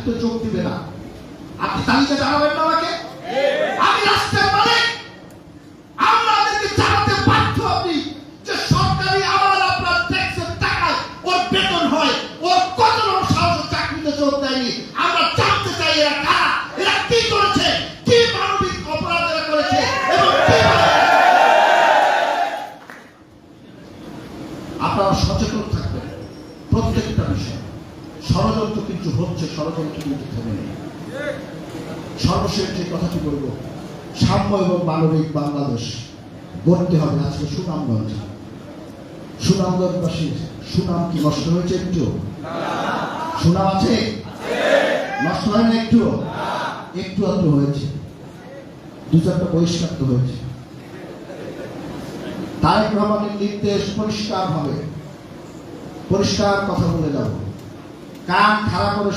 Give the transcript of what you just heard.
চাকরিতে যোগ দিবে না। আপনি তালিকা জানাবেন না আমাকে? আমি রাষ্ট্রের মালিক, আমাদেরকে জানাতে বাধ্য আপনি যে সরকারি আমার আপনার ট্যাক্সের টাকায় ওর বেতন হয়, ওর কত লোক সাহস চাকরিতে যোগ দেয়নি। আমরা জানতে চাই এরা কারা, এরা কি করেছে, কি মানবিক অপরাধ এরা করেছে এবং আপনারা সচেতন থাকবেন প্রত্যেকটা বিষয়। ষড়যন্ত্র কিন্তু হচ্ছে, ষড়যন্ত্র কিন্তু থেমে নেই। সর্বশেষ যে কথাটি বলবো, সাম্য এবং মানবিক বাংলাদেশ গড়তে হবে। আজকে সুনামগঞ্জবাসীর সুনাম কি নষ্ট হয়েছে? একটু সুনাম আছে, নষ্ট হয় না একটু একটু হয়েছে, দু চারটা পরিষ্কার তো হয়েছে। তারেক রহমানের নির্দেশ পরিষ্কার কথা বলে যাব, কান খাড়া করে